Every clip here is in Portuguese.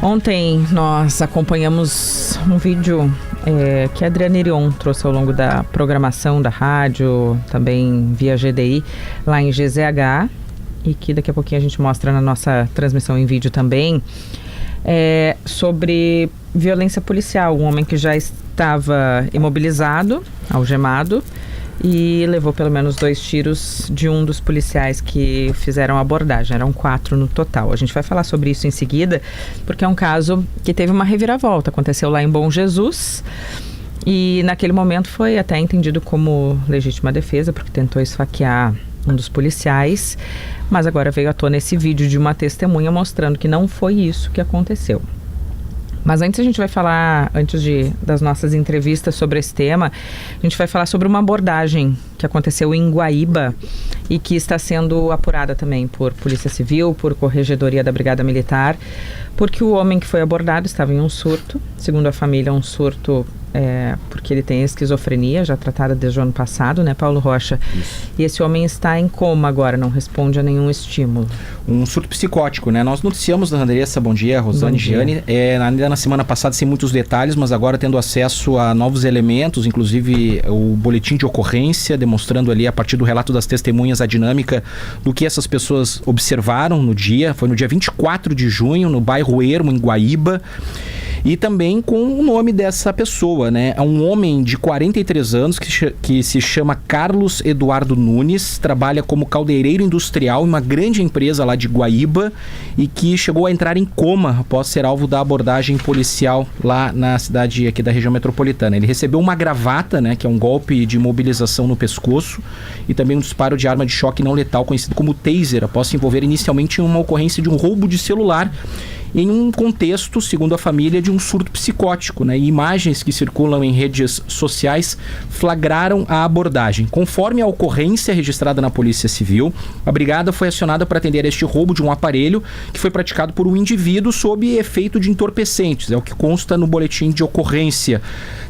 Ontem nós acompanhamos um vídeo que a Adriana Irion trouxe ao longo da programação da rádio, também via GDI, lá em GZH, e que daqui a pouquinho a gente mostra na nossa transmissão em vídeo também, sobre violência policial. Um homem que já estava imobilizado, algemado, e levou pelo menos 2 tiros de um dos policiais que fizeram a abordagem. Eram 4 no total. A gente vai falar sobre isso em seguida, porque é um caso que teve uma reviravolta. Aconteceu lá em Bom Jesus e naquele momento foi até entendido como legítima defesa, porque tentou esfaquear um dos policiais, mas agora veio à tona esse vídeo de uma testemunha mostrando que não foi isso que aconteceu. Mas antes a gente vai falar, das nossas entrevistas sobre esse tema, a gente vai falar sobre uma abordagem que aconteceu em Guaíba e que está sendo apurada também por Polícia Civil, por Corregedoria da Brigada Militar, porque o homem que foi abordado estava em um surto, segundo a família, um surto porque ele tem esquizofrenia, já tratada desde o ano passado, né, Paulo Rocha? Isso. E esse homem está em coma agora, não responde a nenhum estímulo. Um surto psicótico, né? Nós noticiamos, Andressa, bom dia, Rosane, Giane, ainda na semana passada sem muitos detalhes, mas agora tendo acesso a novos elementos, inclusive o boletim de ocorrência, demonstrando ali, a partir do relato das testemunhas, a dinâmica do que essas pessoas observaram no dia. Foi no dia 24 de junho, no bairro Ermo, em Guaíba. E também com o nome dessa pessoa, né? É um homem de 43 anos que se chama Carlos Eduardo Nunes, trabalha como caldeireiro industrial em uma grande empresa lá de Guaíba e que chegou a entrar em coma após ser alvo da abordagem policial lá na cidade aqui da região metropolitana. Ele recebeu uma gravata, né? Que é um golpe de imobilização no pescoço, e também um disparo de arma de choque não letal, conhecido como taser, após se envolver inicialmente em uma ocorrência de um roubo de celular, em um contexto, segundo a família, de um surto psicótico, né? E imagens que circulam em redes sociais flagraram a abordagem. Conforme a ocorrência registrada na Polícia Civil, a brigada foi acionada para atender este roubo de um aparelho que foi praticado por um indivíduo sob efeito de entorpecentes, é o que consta no boletim de ocorrência.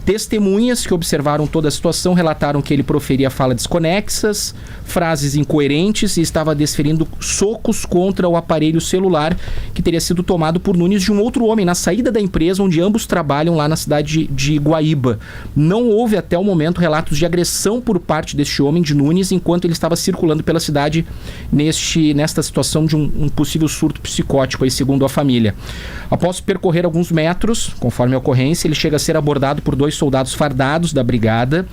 Testemunhas que observaram toda a situação relataram que ele proferia fala desconexas, frases incoerentes e estava desferindo socos contra o aparelho celular que teria sido tomado por Nunes de um outro homem na saída da empresa onde ambos trabalham lá na cidade de Guaíba. Não houve até o momento relatos de agressão por parte deste homem, de Nunes, enquanto ele estava circulando pela cidade nesta situação de um possível surto psicótico, aí, segundo a família. Após percorrer alguns metros, conforme a ocorrência, ele chega a ser abordado por 2 soldados fardados da brigada.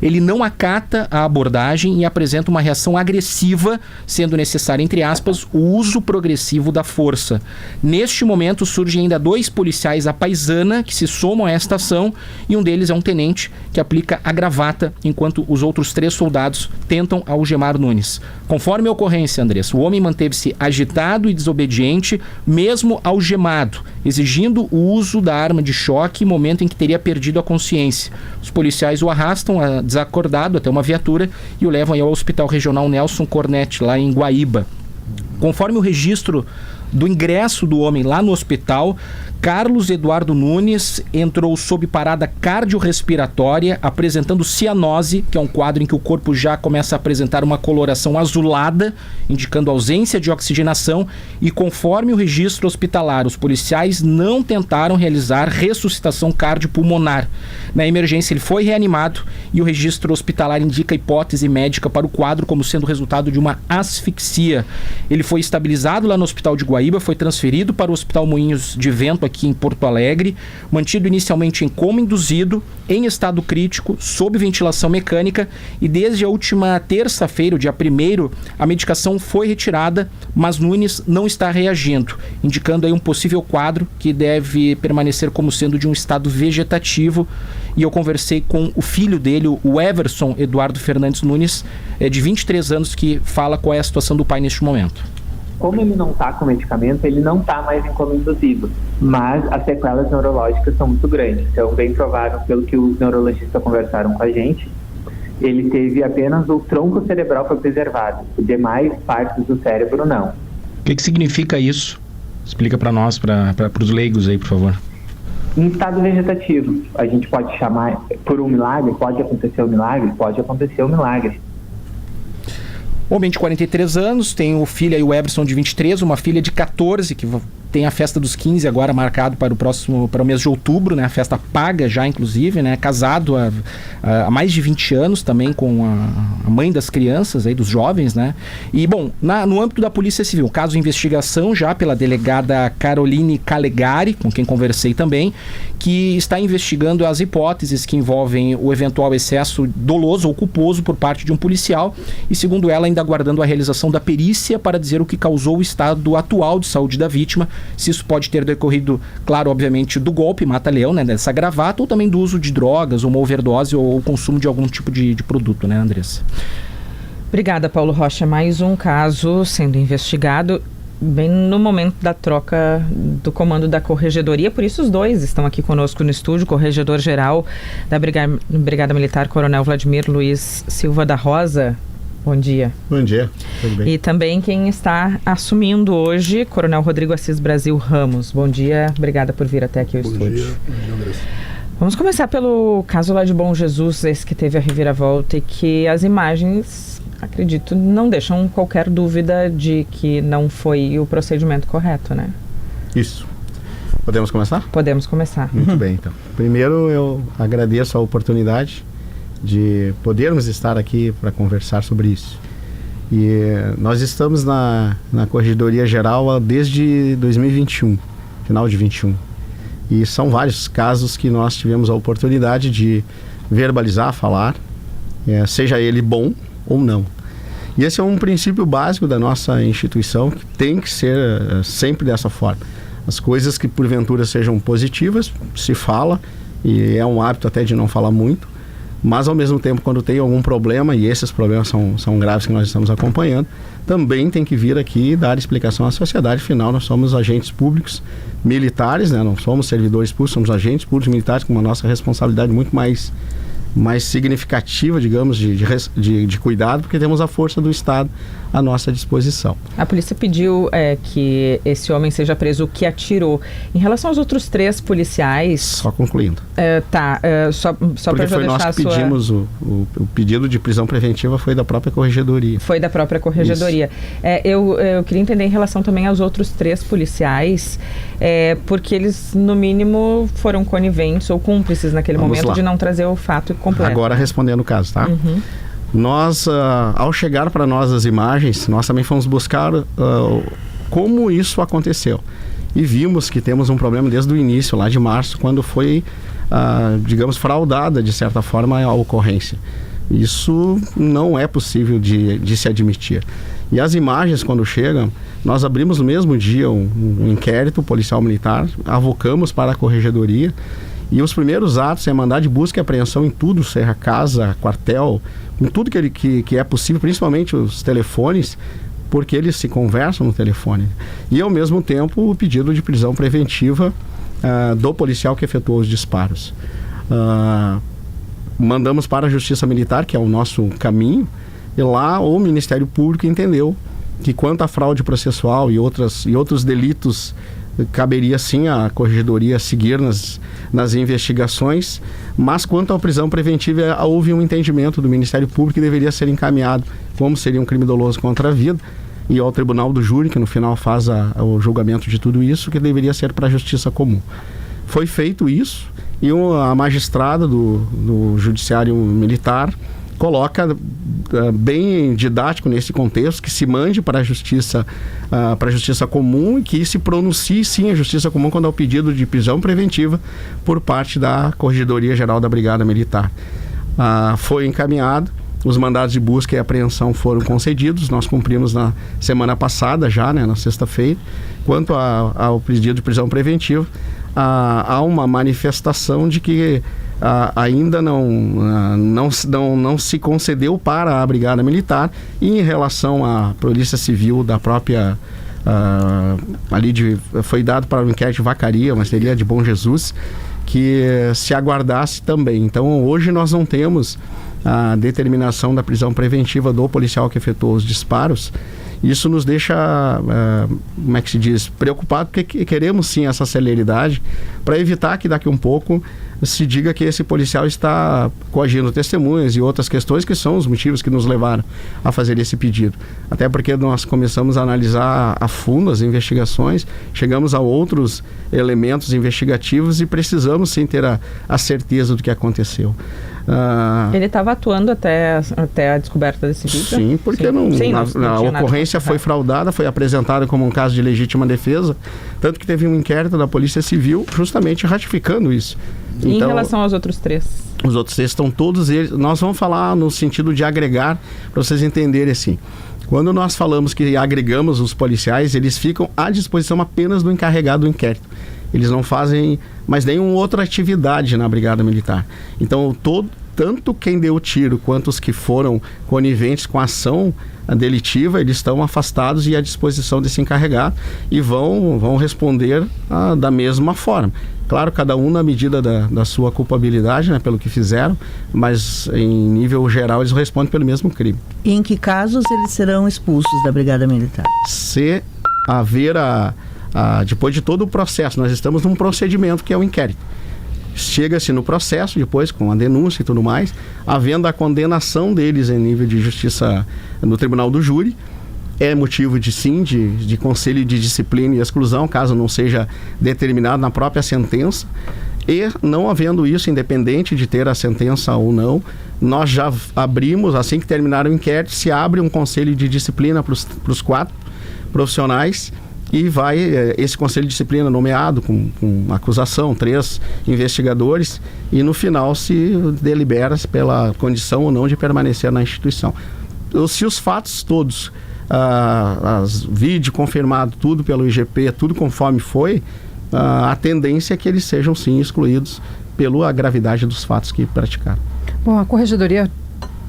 Ele não acata a abordagem e apresenta uma reação agressiva, sendo necessário, entre aspas, o uso progressivo da força. Neste momento, surgem ainda 2 policiais à paisana que se somam a esta ação, e um deles é um tenente que aplica a gravata, enquanto os outros 3 soldados tentam algemar Nunes. Conforme a ocorrência, Andressa, o homem manteve-se agitado e desobediente, mesmo algemado, exigindo o uso da arma de choque, momento em que teria perdido a consciência. Os policiais o arrastam desacordado até uma viatura e o levam ao Hospital Regional Nelson Cornetti, lá em Guaíba. Conforme o registro do ingresso do homem lá no hospital, Carlos Eduardo Nunes entrou sob parada cardiorrespiratória, apresentando cianose, que é um quadro em que o corpo já começa a apresentar uma coloração azulada, indicando ausência de oxigenação, e conforme o registro hospitalar, os policiais não tentaram realizar ressuscitação cardiopulmonar. Na emergência ele foi reanimado e o registro hospitalar indica a hipótese médica para o quadro como sendo resultado de uma asfixia. Ele foi estabilizado lá no hospital de Guaíba, foi transferido para o Hospital Moinhos de Vento aqui em Porto Alegre, mantido inicialmente em coma induzido, em estado crítico, sob ventilação mecânica, e desde a última terça-feira, o dia 1º, a medicação foi retirada, mas Nunes não está reagindo, indicando aí um possível quadro que deve permanecer como sendo de um estado vegetativo. E eu conversei com o filho dele, o Everson Eduardo Fernandes Nunes, de 23 anos, que fala qual é a situação do pai neste momento. Como ele não está com medicamento, ele não está mais em coma induzido, mas as sequelas neurológicas são muito grandes. Então, bem provável, pelo que os neurologistas conversaram com a gente, ele teve apenas o tronco cerebral foi preservado, as demais partes do cérebro não. O que significa isso? Explica para nós, para os leigos aí, por favor. Em estado vegetativo, a gente pode chamar por um milagre, pode acontecer um milagre, pode acontecer um milagre. Homem de 43 anos, tem o filho aí, o Everson, de 23, uma filha de 14, que tem a festa dos 15 agora marcado para o mês de outubro, né? A festa paga já, inclusive, né? Casado há mais de 20 anos também com a mãe das crianças, aí, dos jovens, né? E, bom, no âmbito da Polícia Civil, caso de investigação já pela delegada Caroline Calegari, com quem conversei também, que está investigando as hipóteses que envolvem o eventual excesso doloso ou culposo por parte de um policial e, segundo ela, ainda aguardando a realização da perícia para dizer o que causou o estado atual de saúde da vítima, se isso pode ter decorrido, claro, obviamente, do golpe mata-leão, né, dessa gravata, ou também do uso de drogas, ou uma overdose, ou consumo de algum tipo de produto, né, Andressa? Obrigada, Paulo Rocha. Mais um caso sendo investigado bem no momento da troca do comando da Corregedoria, por isso os dois estão aqui conosco no estúdio, Corregedor-Geral da Brigada Militar, Coronel Vladimir Luiz Silva da Rosa. Bom dia. Bom dia, tudo bem? E também quem está assumindo hoje, Coronel Rodrigo Assis Brasil Ramos. Bom dia, obrigada por vir até aqui ao estúdio. Bom dia, Andressa. Vamos começar pelo caso lá de Bom Jesus, esse que teve a reviravolta e que as imagens, acredito, não deixam qualquer dúvida de que não foi o procedimento correto, né? Isso. Podemos começar? Podemos começar. Muito bem, então. Primeiro, eu agradeço a oportunidade de podermos estar aqui para conversar sobre isso. E nós estamos na Corregedoria Geral desde 2021, final de 21. E são vários casos que nós tivemos a oportunidade de verbalizar, falar, seja ele bom ou não. E esse é um princípio básico da nossa instituição, que tem que ser sempre dessa forma. As coisas que porventura sejam positivas, se fala, e é um hábito até de não falar muito, mas ao mesmo tempo, quando tem algum problema, e esses problemas são graves que nós estamos acompanhando, também tem que vir aqui e dar explicação à sociedade. Afinal, nós somos agentes públicos militares, né? Não somos servidores públicos, somos agentes públicos militares com uma nossa responsabilidade muito mais significativa, digamos, de cuidado, porque temos a força do Estado à nossa disposição. A polícia pediu que esse homem seja preso, que atirou. Em relação aos outros 3 policiais... Só concluindo. Só para porque foi nós que pedimos o pedido de prisão preventiva foi da própria Corregedoria. Foi da própria Corregedoria. Eu queria entender em relação também aos outros 3 policiais, porque eles, no mínimo, foram coniventes ou cúmplices naquele momento de não trazer o fato completo. Agora respondendo o caso, tá? Uhum. Nós, ao chegar para nós as imagens, nós também fomos buscar como isso aconteceu. E vimos que temos um problema desde o início, lá de março, quando foi, digamos, fraudada, de certa forma, a ocorrência. Isso não é possível de se admitir. E as imagens, quando chegam, nós abrimos no mesmo dia um inquérito policial militar, avocamos para a Corregedoria, e os primeiros atos é mandar de busca e apreensão em tudo, seja casa, quartel, em tudo que é possível, principalmente os telefones, porque eles se conversam no telefone. E, ao mesmo tempo, o pedido de prisão preventiva do policial que efetuou os disparos. Mandamos para a Justiça Militar, que é o nosso caminho, e lá o Ministério Público entendeu que, quanto à fraude processual e outros delitos, caberia sim a Corregedoria seguir nas investigações, mas quanto à prisão preventiva, houve um entendimento do Ministério Público que deveria ser encaminhado, como seria um crime doloso contra a vida, e ao Tribunal do Júri, que no final faz o julgamento de tudo isso, que deveria ser para a Justiça Comum. Foi feito isso, e a magistrada do Judiciário Militar coloca bem didático nesse contexto, que se mande para a Justiça Comum e que se pronuncie sim a Justiça Comum quando há o pedido de prisão preventiva por parte da Corregedoria Geral da Brigada Militar. Foi encaminhado, os mandados de busca e apreensão foram concedidos, nós cumprimos na semana passada já, né, na sexta-feira. Quanto ao pedido de prisão preventiva, há uma manifestação de que ainda não se concedeu para a Brigada Militar, e em relação à Polícia Civil da própria foi dado para o inquérito de Vacaria, mas seria de Bom Jesus, que se aguardasse também. Então hoje nós não temos a determinação da prisão preventiva do policial que efetuou os disparos. Isso nos deixa, como é que se diz, preocupado, porque queremos sim essa celeridade para evitar que daqui um pouco se diga que esse policial está coagindo testemunhas e outras questões que são os motivos que nos levaram a fazer esse pedido. Até porque nós começamos a analisar a fundo as investigações, chegamos a outros elementos investigativos e precisamos sim ter a certeza do que aconteceu. Ele estava atuando até a descoberta desse vídeo? Sim, porque a ocorrência foi fraudada, foi apresentada como um caso de legítima defesa, tanto que teve um inquérito da Polícia Civil justamente ratificando isso. E então, em relação aos outros 3? Os outros 3 estão todos eles. Nós vamos falar no sentido de agregar, para vocês entenderem assim. Quando nós falamos que agregamos os policiais, eles ficam à disposição apenas do encarregado do inquérito. Eles não fazem mais nenhuma outra atividade na Brigada Militar. Então, tanto quem deu o tiro quanto os que foram coniventes com a ação delitiva, eles estão afastados e à disposição desse encarregado e vão responder da mesma forma. Claro, cada um na medida da sua culpabilidade, né, pelo que fizeram, mas em nível geral eles respondem pelo mesmo crime. E em que casos eles serão expulsos da Brigada Militar? Se haver depois de todo o processo, nós estamos num procedimento que é o inquérito. Chega-se no processo, depois com a denúncia e tudo mais, havendo a condenação deles em nível de justiça no tribunal do júri, é motivo de conselho de disciplina e exclusão, caso não seja determinado na própria sentença. E não havendo isso, independente de ter a sentença ou não, nós já abrimos, assim que terminar o inquérito, se abre um conselho de disciplina para os 4 profissionais e vai esse conselho de disciplina nomeado com acusação, 3 investigadores, e no final se delibera pela condição ou não de permanecer na instituição. Se os fatos todos, vídeo confirmado, tudo pelo IGP, tudo conforme foi, a tendência é que eles sejam sim excluídos pela gravidade dos fatos que praticaram. Bom, a Corregedoria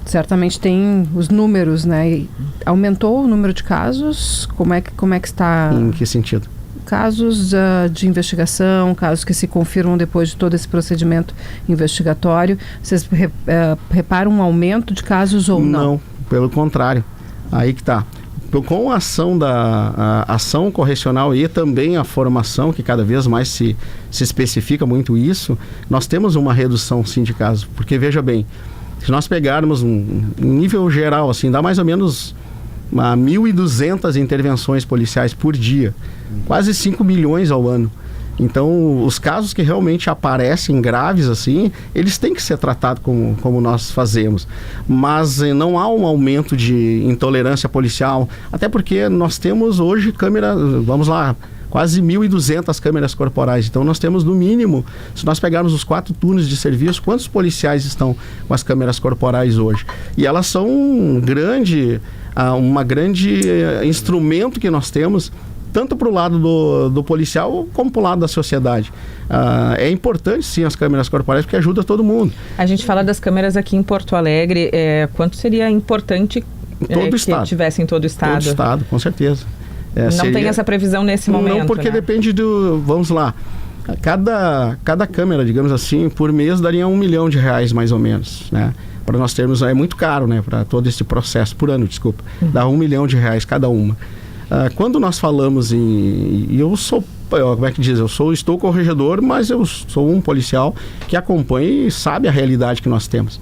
certamente tem os números, né? E aumentou o número de casos? Como é que está? Em que sentido? Casos de investigação, casos que se confirmam depois de todo esse procedimento investigatório. Vocês reparam um aumento de casos ou não? Não, pelo contrário. Aí que está. Com a ação a ação correcional e também a formação, que cada vez mais se especifica muito isso, nós temos uma redução sim de casos. Porque veja bem, se nós pegarmos um nível geral, assim, dá mais ou menos 1.200 intervenções policiais por dia, quase 5 milhões ao ano. Então, os casos que realmente aparecem graves, assim, eles têm que ser tratados como nós fazemos. Mas não há um aumento de intolerância policial, até porque nós temos hoje câmeras, vamos lá, quase 1.200 câmeras corporais. Então, nós temos, no mínimo, se nós pegarmos os 4 turnos de serviço, quantos policiais estão com as câmeras corporais hoje? E elas são um grande instrumento que nós temos, tanto para o lado do policial como para o lado da sociedade. É importante sim as câmeras corporais, porque ajuda todo mundo. A gente fala das câmeras aqui em Porto Alegre, quanto seria importante que tivesse em todo o estado? Todo o estado, com certeza. Não tem essa previsão nesse momento? Não, porque depende vamos lá, cada câmera, digamos assim, por mês daria R$1 milhão mais ou menos, né? Para nós termos, é muito caro, né? Para todo esse processo, por ano, desculpa, dá R$1 milhão cada uma. Quando nós falamos eu estou corregedor, mas eu sou um policial que acompanha e sabe a realidade que nós temos.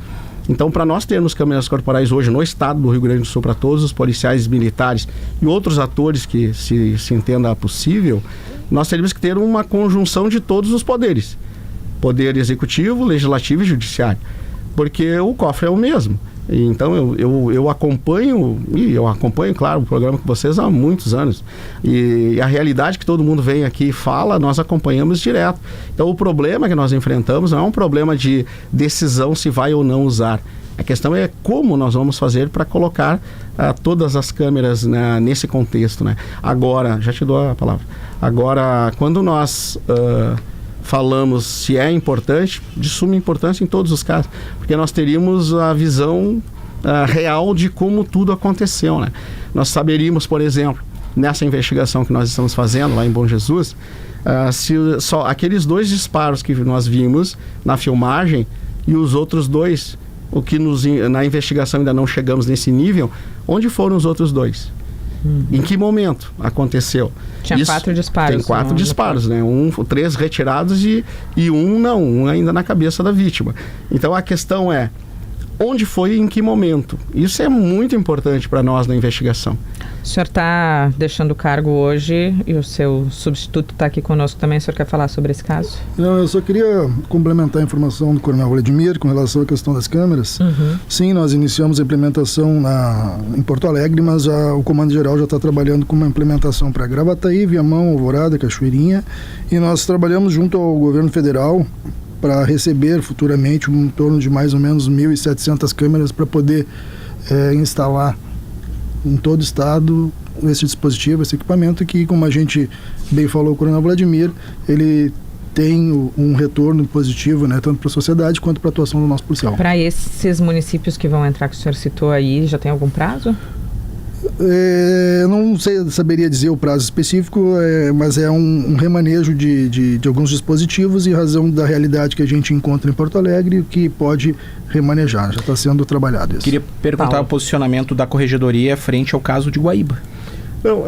Então, para nós termos câmeras corporais hoje no estado do Rio Grande do Sul, para todos os policiais militares e outros atores que se entenda possível, nós teríamos que ter uma conjunção de todos os poderes. Poder executivo, legislativo e judiciário. Porque o cofre é o mesmo. Então eu acompanho, claro, o programa com vocês há muitos anos, e a realidade que todo mundo vem aqui e fala, nós acompanhamos direto. Então o problema que nós enfrentamos não é um problema de decisão se vai ou não usar. A questão é como nós vamos fazer para colocar todas as câmeras, né, nesse contexto, né? Agora, já te dou a palavra. Agora, quando nós falamos se é importante, de suma importância em todos os casos, porque nós teríamos a visão real de como tudo aconteceu, né? Nós saberíamos, por exemplo, nessa investigação que nós estamos fazendo lá em Bom Jesus, se só aqueles 2 disparos que nós vimos na filmagem e os outros 2, o que na investigação ainda não chegamos nesse nível, onde foram os outros 2? Em que momento aconteceu? Tinha 4 disparos. Tem 4 disparos, né? 3 retirados e um não, um ainda na cabeça da vítima. Então a questão é, onde foi e em que momento? Isso é muito importante para nós na investigação. O senhor está deixando o cargo hoje e o seu substituto está aqui conosco também. O senhor quer falar sobre esse caso? Não, eu só queria complementar a informação do Coronel Vladimir com relação à questão das câmeras. Sim, nós iniciamos a implementação em Porto Alegre, mas o Comando Geral já está trabalhando com uma implementação para Gravataí, Viamão, Alvorada, Cachoeirinha, e nós trabalhamos junto ao governo federal para receber futuramente em torno de mais ou menos 1.700 câmeras para poder instalar em todo o estado esse dispositivo, esse equipamento que, como a gente bem falou, o Coronel Vladimir, ele tem um retorno positivo, né, tanto para a sociedade quanto para a atuação do nosso policial. Para esses municípios que vão entrar, que o senhor citou aí, já tem algum prazo? Não saberia dizer o prazo específico, mas é um remanejo de alguns dispositivos em razão da realidade que a gente encontra em Porto Alegre, que pode remanejar, já está sendo trabalhado isso. Queria perguntar o posicionamento da Corregedoria frente ao caso de Guaíba. Não,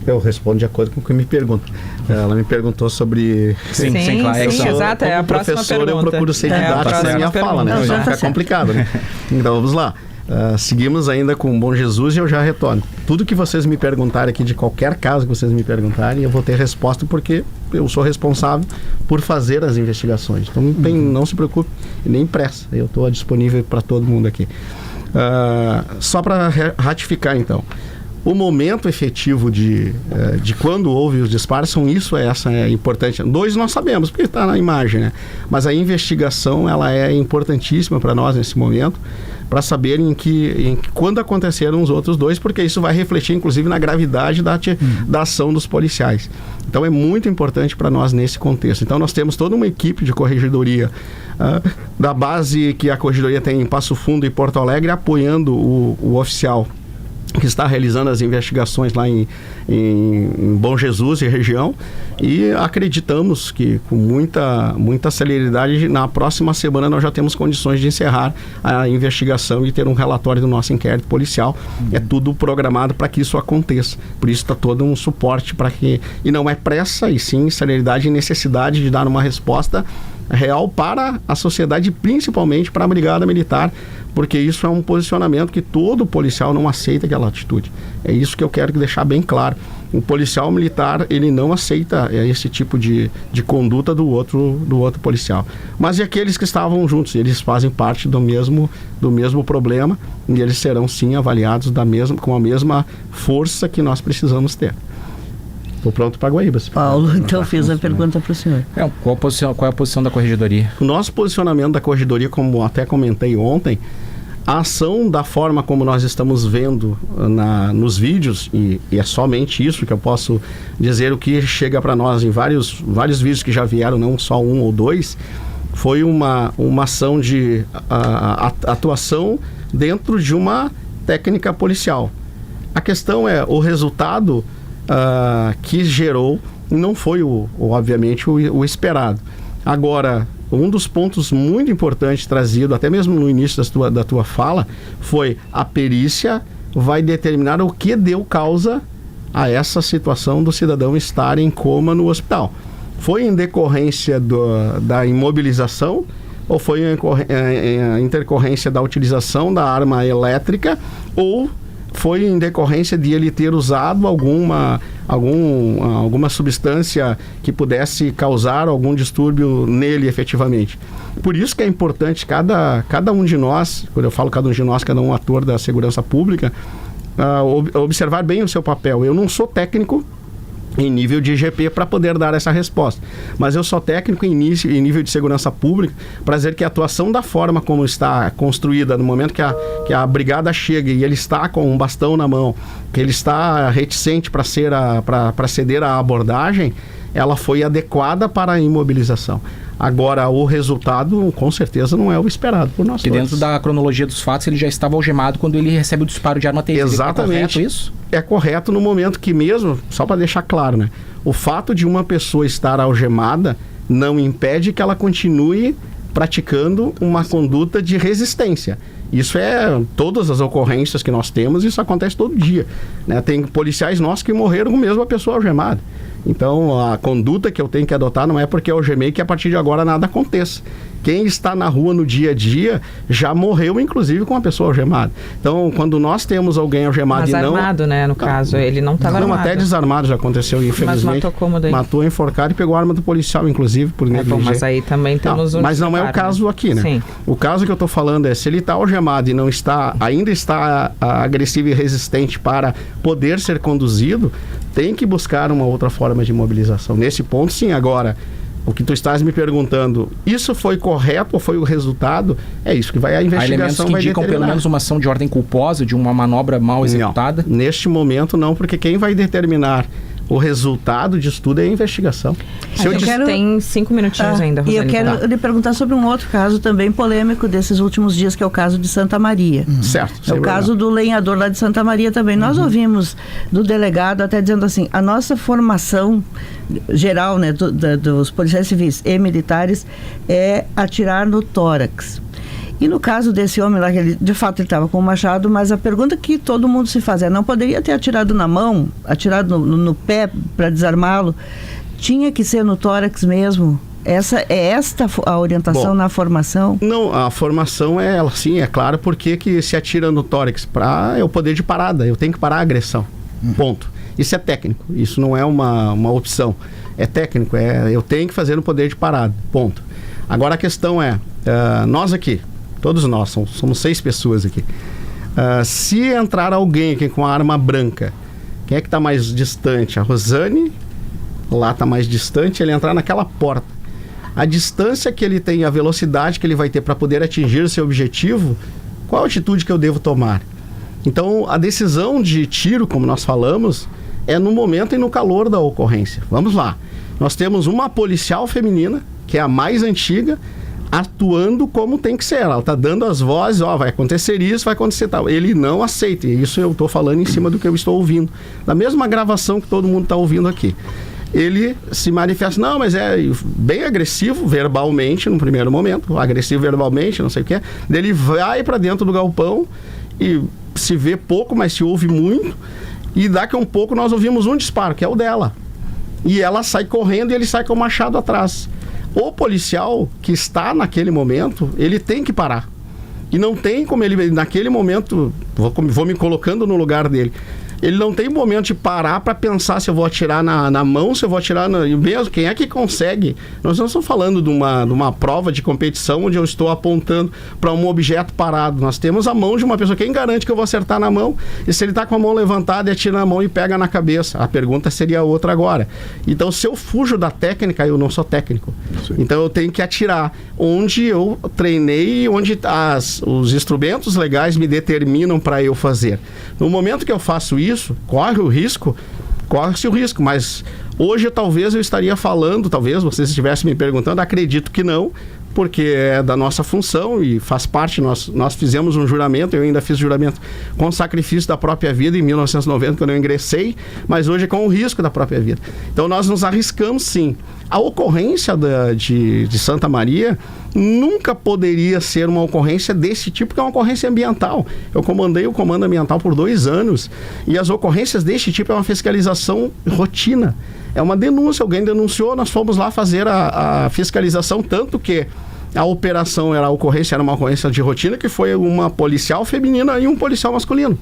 eu respondo de acordo com o que me perguntam. Ela me perguntou sobre... Sim, claro. Exato, é a próxima pergunta. Eu procuro ser didático na minha fala, né? Já fica complicado, né? Então, vamos lá. Seguimos ainda com o Bom Jesus e eu já retorno. Tudo que vocês me perguntarem aqui, de qualquer caso que vocês me perguntarem, eu vou ter resposta, porque eu sou responsável por fazer as investigações. Então não se preocupe, nem pressa, eu estou disponível para todo mundo aqui. Só para ratificar então, o momento efetivo de quando houve os disparos, essa é importante. 2 nós sabemos, porque está na imagem, né? Mas a investigação, ela é importantíssima para nós nesse momento, para saber quando aconteceram os outros 2, porque isso vai refletir inclusive na gravidade da ação dos policiais. Então é muito importante para nós nesse contexto. Então nós temos toda uma equipe de corregedoria da base que a corregedoria tem em Passo Fundo e Porto Alegre, apoiando o oficial que está realizando as investigações lá em Bom Jesus e região, e acreditamos que com muita celeridade na próxima semana nós já temos condições de encerrar a investigação e ter um relatório do nosso inquérito policial. É tudo programado para que isso aconteça, por isso está todo um suporte para que, e não é pressa, e sim celeridade e necessidade de dar uma resposta real para a sociedade, principalmente para a Brigada Militar, porque isso é um posicionamento que todo policial não aceita aquela atitude. É isso que eu quero deixar bem claro. O policial militar, ele não aceita esse tipo de conduta do outro policial. Mas e aqueles que estavam juntos? Eles fazem parte do mesmo problema, e eles serão sim avaliados com a mesma força que nós precisamos ter. Estou pronto para Guaíba. Paulo, então fiz a pergunta para o senhor. Qual é a posição da Corregedoria? O nosso posicionamento da Corregedoria, como até comentei ontem, a ação da forma como nós estamos vendo nos vídeos, e é somente isso que eu posso dizer, o que chega para nós em vários vídeos que já vieram, não só 1 ou 2, foi uma ação de atuação dentro de uma técnica policial. A questão é, o resultado que gerou não foi obviamente o esperado. Agora, um dos pontos muito importantes trazido até mesmo no início da tua fala foi: a perícia vai determinar o que deu causa a essa situação do cidadão estar em coma no hospital. Foi em decorrência da imobilização, ou foi em intercorrência da utilização da arma elétrica, ou foi em decorrência de ele ter usado alguma substância que pudesse causar algum distúrbio nele efetivamente. Por isso que é importante cada um de nós, quando eu falo cada um de nós, cada um ator da segurança pública, observar bem o seu papel. Eu não sou técnico em nível de IGP para poder dar essa resposta, mas eu sou técnico em nível de segurança pública para dizer que a atuação da forma como está construída no momento que a brigada chega e ele está com um bastão na mão, que ele está reticente para ceder à abordagem, ela foi adequada para a imobilização. Agora, o resultado, com certeza, não é o esperado por nós. Que dentro da cronologia dos fatos, ele já estava algemado quando ele recebe o disparo de arma taser. Exatamente. É correto isso? É correto no momento que mesmo, só para deixar claro, né? O fato de uma pessoa estar algemada não impede que ela continue praticando uma conduta de resistência. Isso é todas as ocorrências que nós temos, isso acontece todo dia, né? Tem policiais nossos que morreram com a mesma pessoa algemada. Então, a conduta que eu tenho que adotar não é porque eu algemei que a partir de agora nada aconteça. Quem está na rua no dia a dia já morreu, inclusive, com a pessoa algemada. Então, quando nós temos alguém algemado mas armado, né, no caso, ele não estava armado. Até desarmado já aconteceu, infelizmente. Mas matou como daí? Matou enforcado e pegou a arma do policial, inclusive, por negligência. Mas aí também temos mas não é o caso aqui, né? Sim. O caso que eu estou falando é, se ele está algemado e não está, ainda está agressivo e resistente para poder ser conduzido, tem que buscar uma outra forma de mobilização. Nesse ponto, sim. Agora, o que tu estás me perguntando, isso foi correto ou foi o resultado? É isso que vai a investigação. Há elementos que indicam pelo menos uma ação de ordem culposa, de uma manobra mal executada? Não, neste momento não, porque quem vai determinar o resultado disso tudo é a investigação. Tem 5 minutinhos ainda, Rosane. E eu quero lhe perguntar sobre um outro caso também polêmico desses últimos dias, que é o caso de Santa Maria. Certo. É o caso do lenhador lá de Santa Maria também. Nós ouvimos do delegado até dizendo assim, a nossa formação geral, né, dos policiais civis e militares é atirar no tórax. E no caso desse homem lá, que ele, de fato ele estava com o machado, mas a pergunta que todo mundo se faz é, não poderia ter atirado na mão, atirado no pé para desarmá-lo? Tinha que ser no tórax mesmo? Esta a orientação na formação? Não, a formação é ela, sim, é claro, porque que se atira no tórax? É o poder de parada, eu tenho que parar a agressão, ponto. Isso é técnico, isso não é uma opção, é técnico, eu tenho que fazer no poder de parada, ponto. Agora a questão é, nós aqui, todos nós, somos 6 pessoas aqui. Se entrar alguém aqui com a arma branca, quem é que está mais distante? A Rosane, lá está mais distante, ele entrar naquela porta. A distância que ele tem, a velocidade que ele vai ter para poder atingir o seu objetivo, qual a atitude que eu devo tomar? Então, a decisão de tiro, como nós falamos, é no momento e no calor da ocorrência. Vamos lá. Nós temos uma policial feminina, que é a mais antiga, atuando como tem que ser. Ela está dando as vozes, vai acontecer isso, vai acontecer tal. Ele não aceita, e isso eu estou falando em cima do que eu estou ouvindo. Da mesma gravação que todo mundo está ouvindo aqui. Ele se manifesta, não, mas é bem agressivo verbalmente no primeiro momento, agressivo verbalmente, não sei o que. Ele vai para dentro do galpão e se vê pouco, mas se ouve muito, e daqui a um pouco nós ouvimos um disparo, que é o dela. E ela sai correndo e ele sai com o machado atrás. O policial que está naquele momento, ele tem que parar. E não tem como ele, naquele momento, vou me colocando no lugar dele, ele não tem momento de parar para pensar se eu vou atirar na mão, se eu vou atirar mesmo. Quem é que consegue? Nós não estamos falando de uma prova de competição onde eu estou apontando para um objeto parado. Nós temos a mão de uma pessoa. Quem garante que eu vou acertar na mão? E se ele está com a mão levantada e atira na mão e pega na cabeça? A pergunta seria outra agora. Então, se eu fujo da técnica, eu não sou técnico. Sim. Então, eu tenho que atirar onde eu treinei, onde os instrumentos legais me determinam para eu fazer. No momento que eu faço isso, corre-se o risco, mas hoje talvez eu estaria falando, talvez vocês estivessem me perguntando, acredito que não, porque é da nossa função e faz parte, nós fizemos um juramento, eu ainda fiz juramento com sacrifício da própria vida em 1990, quando eu ingressei, mas hoje é com o risco da própria vida. Então nós nos arriscamos sim. A ocorrência de Santa Maria nunca poderia ser uma ocorrência desse tipo, porque é uma ocorrência ambiental. Eu comandei o comando ambiental por 2 anos e as ocorrências desse tipo é uma fiscalização rotina. É uma denúncia, alguém denunciou, nós fomos lá fazer a fiscalização, tanto que a ocorrência era uma ocorrência de rotina, que foi uma policial feminina e um policial masculino.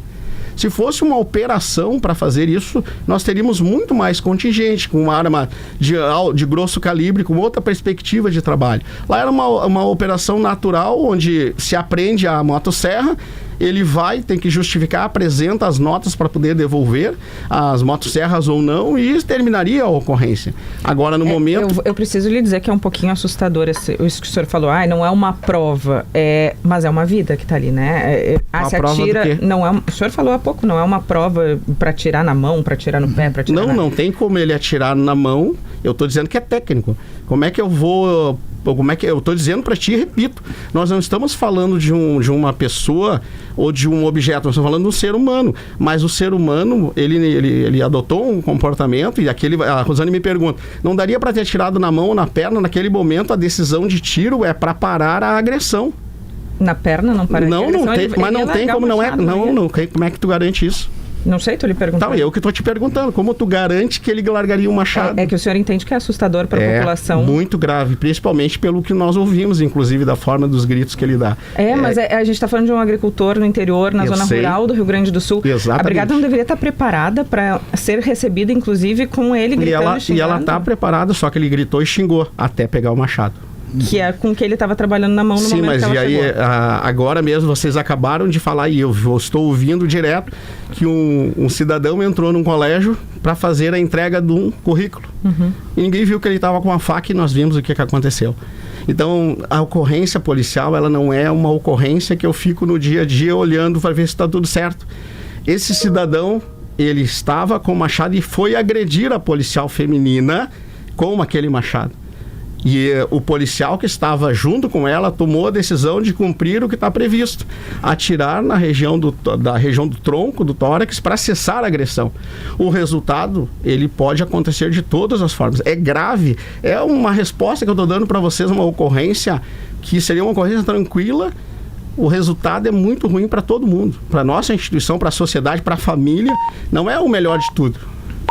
Se fosse uma operação para fazer isso, nós teríamos muito mais contingente, com uma arma de grosso calibre, com outra perspectiva de trabalho. Lá era uma operação natural, onde se aprende a motosserra, ele tem que justificar, apresenta as notas para poder devolver as motosserras ou não e terminaria a ocorrência. Agora, no momento... Eu preciso lhe dizer que é um pouquinho assustador isso que o senhor falou. Não é uma prova, mas é uma vida que está ali, né? Se atira... Não é, o senhor falou há pouco, não é uma prova para atirar na mão, para atirar no pé, para atirar não tem como ele atirar na mão. Eu estou dizendo que é técnico. Como é que eu vou como é que eu estou dizendo para ti, repito, nós não estamos falando de uma pessoa ou de um objeto, nós estamos falando de um ser humano, mas o ser humano, ele adotou um comportamento, e a Rosane me pergunta, não daria para ter tirado na mão ou na perna, naquele momento a decisão de tiro é para parar a agressão. Na perna não pararia? Mas não tem como, como é que tu garante isso? Não sei, tu lhe perguntando. Então, eu que estou te perguntando, como tu garante que ele largaria o machado? É que o senhor entende que é assustador para a população. Muito grave, principalmente pelo que nós ouvimos, inclusive da forma dos gritos que ele dá. Mas a gente está falando de um agricultor no interior, na zona rural do Rio Grande do Sul. Exatamente. A brigada não deveria estar preparada para ser recebida, inclusive, com ele gritando e xingando? E ela está preparada, só que ele gritou e xingou até pegar o machado. Que é com que ele estava trabalhando na mão no momento que ela chegou. Sim, mas agora mesmo vocês acabaram de falar, e eu estou ouvindo direto, que um cidadão entrou num colégio para fazer a entrega de um currículo. E ninguém viu que ele estava com uma faca, e nós vimos o que aconteceu. Então, a ocorrência policial, ela não é uma ocorrência que eu fico no dia a dia olhando para ver se está tudo certo. Esse cidadão, ele estava com o machado e foi agredir a policial feminina com aquele machado. E o policial que estava junto com ela tomou a decisão de cumprir o que está previsto, atirar na região do tronco, do tórax, para cessar a agressão. O resultado, ele pode acontecer de todas as formas. É grave, é uma resposta que eu estou dando para vocês, uma ocorrência que seria uma ocorrência tranquila. O resultado é muito ruim para todo mundo, para nossa instituição, para a sociedade, para a família. Não é o melhor de tudo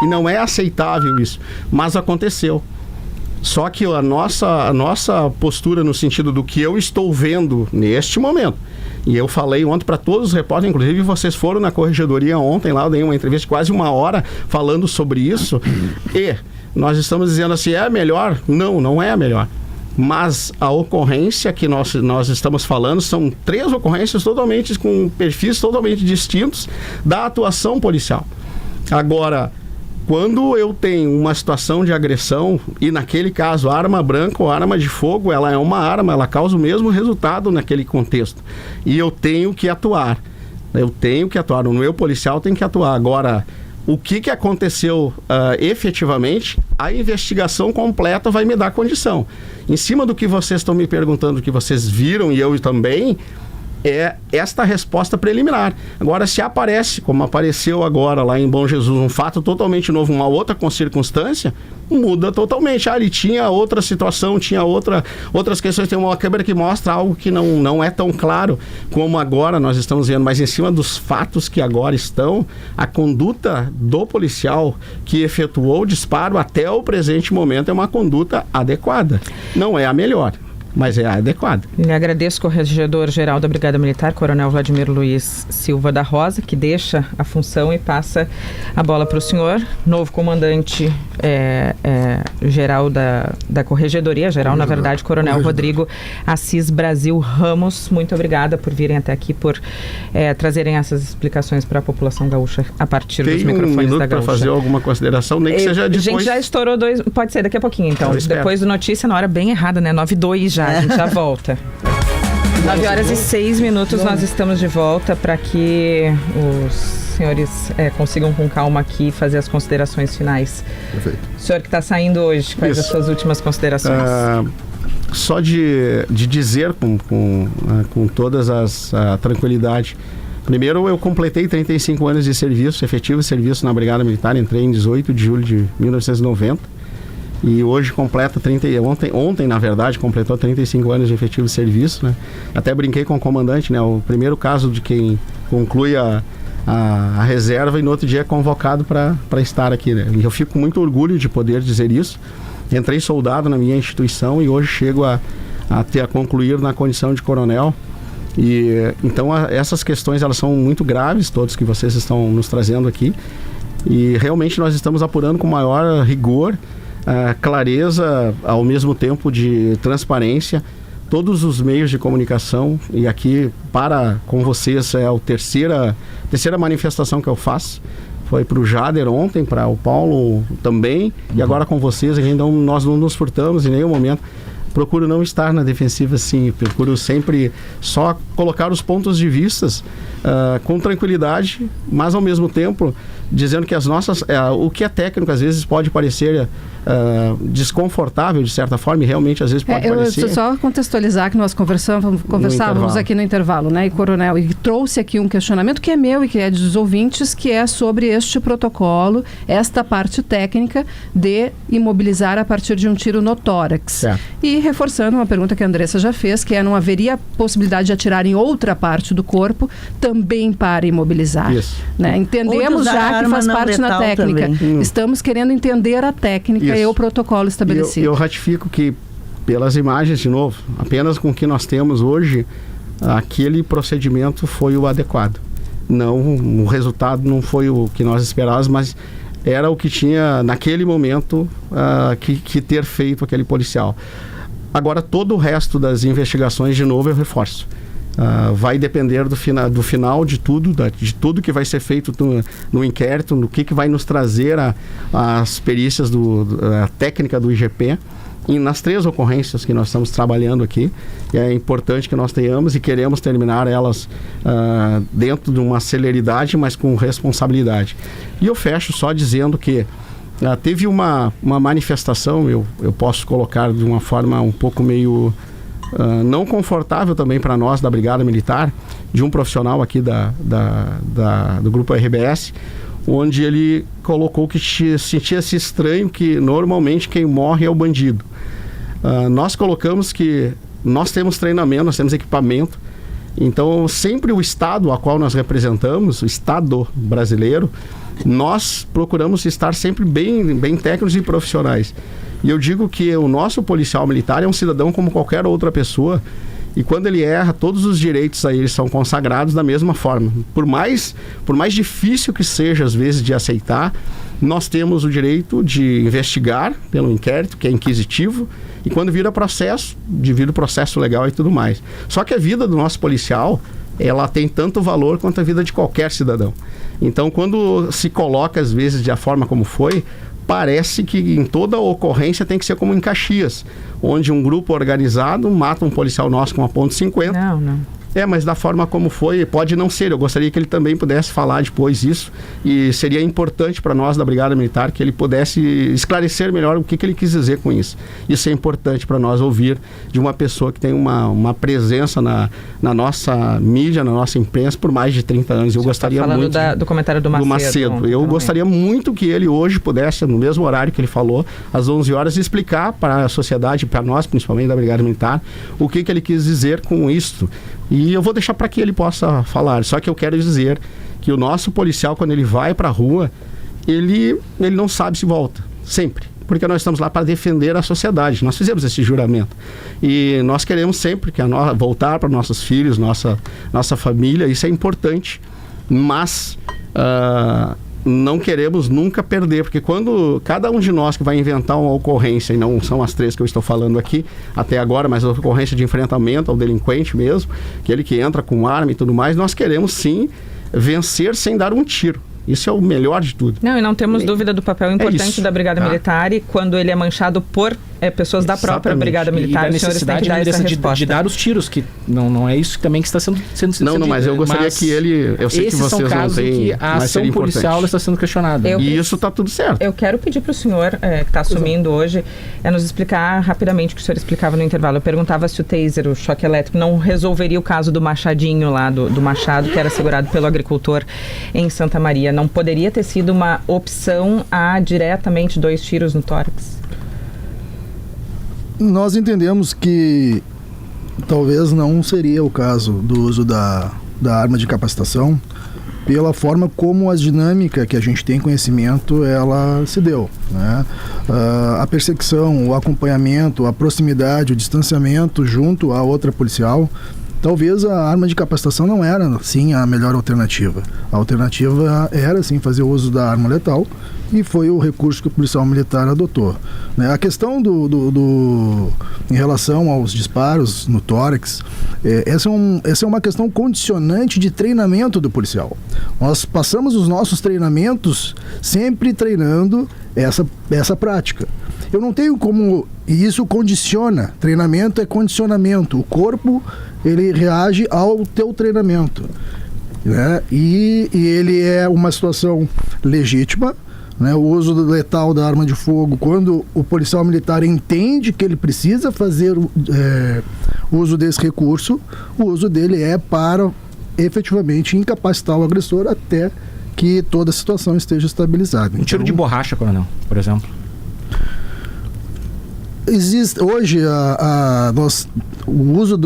e não é aceitável isso, mas aconteceu. Só que a nossa postura no sentido do que eu estou vendo neste momento, e eu falei ontem para todos os repórteres, inclusive vocês foram na corregedoria ontem lá, eu dei uma entrevista de quase 1 hora falando sobre isso, e nós estamos dizendo assim, é a melhor? Não é a melhor. Mas a ocorrência que nós estamos falando são 3 ocorrências totalmente com perfis totalmente distintos da atuação policial. Agora, quando eu tenho uma situação de agressão, e naquele caso a arma branca ou arma de fogo, ela é uma arma, ela causa o mesmo resultado naquele contexto. E eu tenho que atuar. O meu policial tem que atuar. Agora, o que aconteceu efetivamente, a investigação completa vai me dar condição. Em cima do que vocês estão me perguntando, que vocês viram e eu também, é esta resposta preliminar. Agora, se aparece, como apareceu agora lá em Bom Jesus, um fato totalmente novo, uma outra circunstância, muda totalmente. Ele tinha outra situação, tinha outras questões, tem uma câmera que mostra algo que não é tão claro como agora nós estamos vendo, mas em cima dos fatos que agora estão, a conduta do policial que efetuou o disparo até o presente momento é uma conduta adequada. Não é a melhor, mas é adequado. Lhe agradeço, corregedor-geral da Brigada Militar, Coronel Vladimir Luiz Silva da Rosa, que deixa a função e passa a bola para o senhor, novo comandante geral da Corregedoria Geral, na verdade, Coronel Rodrigo Assis Brasil Ramos. Muito obrigada por virem até aqui, por trazerem essas explicações para a população gaúcha a partir dos microfones da Gaúcha. Tem 1 minuto para fazer alguma consideração, nem que seja depois. A gente já estourou 2, pode ser daqui a pouquinho, então. Depois do notícia, na hora bem errada, né? 9h02 já. A gente já volta. 9h06, nós estamos de volta para que os senhores consigam com calma aqui fazer as considerações finais. Perfeito. O senhor que está saindo hoje, quais as suas últimas considerações? Só de dizer com todas a tranquilidade. Primeiro, eu completei 35 anos de serviço, efetivo serviço na Brigada Militar, entrei em 18 de julho de 1990. E hoje completa ontem na verdade, completou 35 anos de efetivo serviço, né? Até brinquei com o comandante, né? O primeiro caso de quem conclui a reserva e no outro dia é convocado para estar aqui, né? E eu fico com muito orgulho de poder dizer isso. Entrei soldado na minha instituição e hoje chego a concluir na condição de coronel. E então essas questões, elas são muito graves, todos que vocês estão nos trazendo aqui. E realmente nós estamos apurando com maior rigor, clareza, ao mesmo tempo de transparência, todos os meios de comunicação. E aqui com vocês é a terceira manifestação que eu faço. Foi para o Jader ontem, para o Paulo também, e agora com vocês. Então nós não nos furtamos em nenhum momento. procuro não estar na defensiva, sim. Procuro sempre só colocar os pontos de vista com tranquilidade, mas ao mesmo tempo dizendo que as nossas... o que é técnico às vezes pode parecer desconfortável de certa forma, e realmente às vezes pode parecer... Só contextualizar que nós conversávamos aqui no intervalo, né, e Coronel, e trouxe aqui um questionamento que é meu e que é dos ouvintes, que é sobre este protocolo, esta parte técnica de imobilizar a partir de um tiro no tórax. Certo. E reforçando uma pergunta que a Andressa já fez, que não haveria possibilidade de atirar em outra parte do corpo também para imobilizar. Isso. Né? Entendemos já que faz parte na técnica. Estamos querendo entender a técnica e o protocolo estabelecido. Eu ratifico que, pelas imagens, de novo, apenas com o que nós temos hoje, aquele procedimento foi o adequado. Não, o resultado não foi o que nós esperávamos, mas era o que tinha, naquele momento, que ter feito aquele policial. Agora, todo o resto das investigações, de novo, eu reforço. Vai depender do final de tudo, de tudo que vai ser feito no inquérito, no que vai nos trazer as perícias a técnica do IGP. E nas 3 ocorrências que nós estamos trabalhando aqui, é importante que nós tenhamos e queremos terminar elas dentro de uma celeridade, mas com responsabilidade. E eu fecho só dizendo que teve uma manifestação, eu posso colocar de uma forma um pouco meio não confortável também para nós da Brigada Militar, de um profissional aqui do Grupo RBS, onde ele colocou que sentia-se estranho, que normalmente quem morre é o bandido. Nós colocamos que nós temos treinamento, nós temos equipamento, então sempre o Estado a qual nós representamos, o Estado brasileiro, nós procuramos estar sempre bem técnicos e profissionais. E eu digo que o nosso policial militar é um cidadão como qualquer outra pessoa, e quando ele erra, todos os direitos a ele são consagrados da mesma forma. Por mais difícil que seja, às vezes, de aceitar, nós temos o direito de investigar pelo inquérito, que é inquisitivo, e quando vira processo, divide o processo legal e tudo mais. Só que a vida do nosso policial, ela tem tanto valor quanto a vida de qualquer cidadão. Então, quando se coloca, às vezes, de a forma como foi, parece que em toda ocorrência tem que ser como em Caxias, onde um grupo organizado mata um policial nosso com uma .50. Não. Mas da forma como foi, pode não ser. Eu gostaria que ele também pudesse falar depois isso, e seria importante para nós da Brigada Militar que ele pudesse esclarecer melhor o que ele quis dizer com isso. Isso é importante para nós ouvir de uma pessoa que tem uma presença na nossa mídia, na nossa imprensa por mais de 30 anos. Eu gostaria muito... do comentário do Macedo. Eu gostaria muito que ele hoje pudesse, no mesmo horário que ele falou, às 11 horas, explicar para a sociedade, para nós, principalmente da Brigada Militar, o que ele quis dizer com isso. E eu vou deixar para que ele possa falar. Só que eu quero dizer que o nosso policial, quando ele vai para a rua, ele não sabe se volta. Sempre. Porque nós estamos lá para defender a sociedade. Nós fizemos esse juramento. E nós queremos sempre voltar para nossos filhos, nossa família. Isso é importante. Mas... não queremos nunca perder, porque quando cada um de nós que vai inventar uma ocorrência, e não são as 3 que eu estou falando aqui até agora, mas a ocorrência de enfrentamento ao delinquente mesmo, aquele que entra com arma e tudo mais, nós queremos sim vencer sem dar um tiro. Isso é o melhor de tudo. Não, e não temos dúvida do papel importante da Brigada Militar, e quando ele é manchado por pessoas da própria Brigada Militar, e a necessidade de dar os tiros, que não é isso também que está sendo Não, mas eu gostaria que ele... Eu sei que vocês não têm, que a ação policial está sendo questionada. E isso está tudo certo. Eu quero pedir para o senhor, que está assumindo hoje, nos explicar rapidamente o que o senhor explicava no intervalo. Eu perguntava se o taser, o choque elétrico, não resolveria o caso do Machadinho lá, do Machado, que era segurado pelo agricultor em Santa Maria. Não poderia ter sido uma opção a diretamente 2 tiros no tórax? Nós entendemos que talvez não seria o caso do uso da arma de capacitação, pela forma como a dinâmica que a gente tem conhecimento, ela se deu, né? A perseguição, o acompanhamento, a proximidade, o distanciamento junto à outra policial, talvez a arma de capacitação não era, sim, a melhor alternativa. A alternativa era, sim, fazer o uso da arma letal, e foi o recurso que o policial militar adotou, né? A questão em relação aos disparos no tórax, essa é uma questão condicionante de treinamento do policial. Nós passamos os nossos treinamentos sempre treinando essa prática. eu não tenho como... E isso condiciona. Treinamento é condicionamento. O corpo, ele reage ao teu treinamento. Né? E ele é uma situação legítima, né? O uso letal da arma de fogo, quando o policial militar entende que ele precisa fazer uso desse recurso, o uso dele é para efetivamente incapacitar o agressor até que toda a situação esteja estabilizada. Um tiro de borracha, coronel, por exemplo. Existe hoje o uso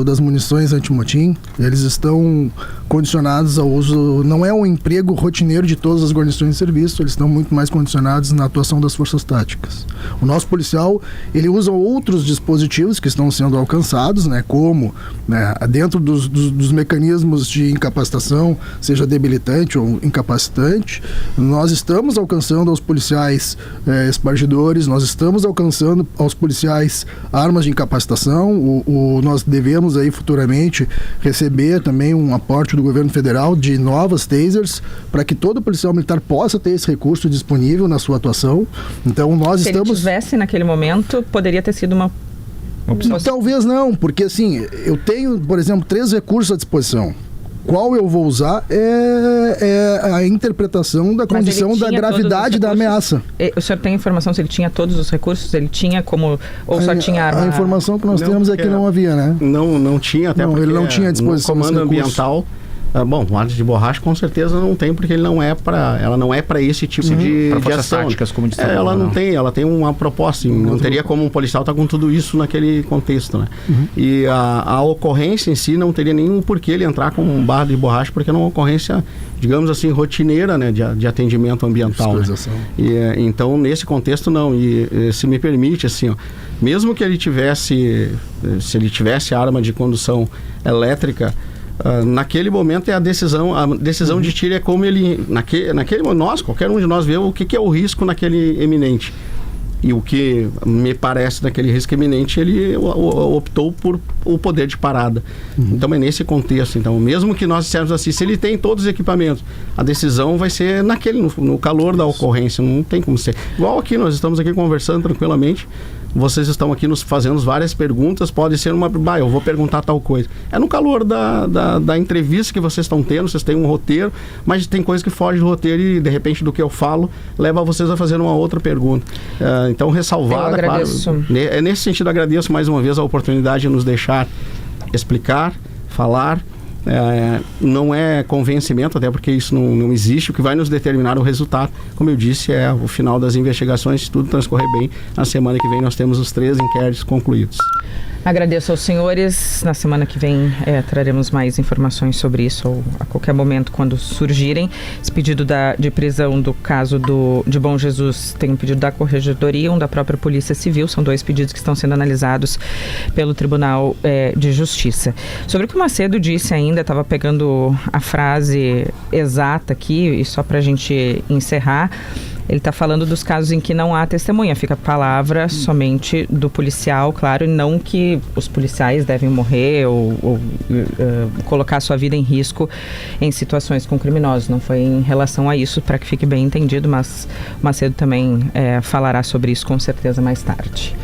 das munições antimotim, eles estão condicionados ao uso, não é um emprego rotineiro de todas as guarnições de serviço, eles estão muito mais condicionados na atuação das forças táticas. O nosso policial, ele usa outros dispositivos que estão sendo alcançados, né, como, né, dentro dos mecanismos de incapacitação, seja debilitante ou incapacitante, nós estamos alcançando aos policiais espargidores, nós estamos alcançando aos policiais armas de incapacitação, nós devemos aí futuramente receber também um aporte do governo federal de novas tasers para que todo policial militar possa ter esse recurso disponível na sua atuação. Então nós Se ele tivesse naquele momento, poderia ter sido uma opção. Talvez não, porque assim, eu tenho, por exemplo, 3 recursos à disposição. Qual eu vou usar é a interpretação da condição da gravidade da ameaça. O senhor tem informação se ele tinha todos os recursos? Ele tinha como... Ou só tinha arma? A informação que nós temos é que não havia, né? Não tinha, até porque ele não tinha à disposição no comando ambiental... Bom, arma de borracha com certeza não tem, porque ela não é para esse tipo de ação. Táticas, como disse ela não tem, ela tem uma proposta, não teria como um policial estar com tudo isso naquele contexto, né? E a ocorrência em si não teria nenhum porquê ele entrar com um barra de borracha, porque é uma ocorrência, digamos assim, rotineira, né, de atendimento ambiental. Né? Então, nesse contexto, não. E se me permite, assim, ó, mesmo que ele tivesse, se ele tivesse arma de condução elétrica, naquele momento é a decisão de tiro é como ele, qualquer um de nós vê o que é o risco naquele eminente. E o que me parece daquele risco eminente, ele optou por o poder de parada. Então é nesse contexto. Então, mesmo que nós dissermos assim, se ele tem todos os equipamentos, a decisão vai ser no calor da ocorrência, não tem como ser. Igual aqui, nós estamos aqui conversando tranquilamente, vocês estão aqui nos fazendo várias perguntas, pode ser eu vou perguntar tal coisa. É no calor da entrevista que vocês estão tendo, vocês têm um roteiro, mas tem coisa que foge do roteiro e, de repente, do que eu falo, leva vocês a fazer uma outra pergunta. Então, ressalvada, claro. É nesse sentido, agradeço mais uma vez a oportunidade de nos deixar explicar, falar. Não é convencimento, até porque isso não existe. O que vai nos determinar o resultado, como eu disse, é o final das investigações. Se tudo transcorrer bem, na semana que vem nós temos os 3 inquéritos concluídos. Agradeço aos senhores. Na semana que vem traremos mais informações sobre isso, ou a qualquer momento, quando surgirem. Esse pedido de prisão do caso de Bom Jesus tem um pedido da Corregedoria, um da própria Polícia Civil. São 2 pedidos que estão sendo analisados pelo Tribunal de Justiça. Sobre o que o Macedo disse ainda, estava pegando a frase exata aqui, e só para a gente encerrar, ele está falando dos casos em que não há testemunha, fica a palavra somente do policial, claro, e não que os policiais devem morrer ou colocar sua vida em risco em situações com criminosos. Não foi em relação a isso, para que fique bem entendido, mas o Macedo também falará sobre isso com certeza mais tarde.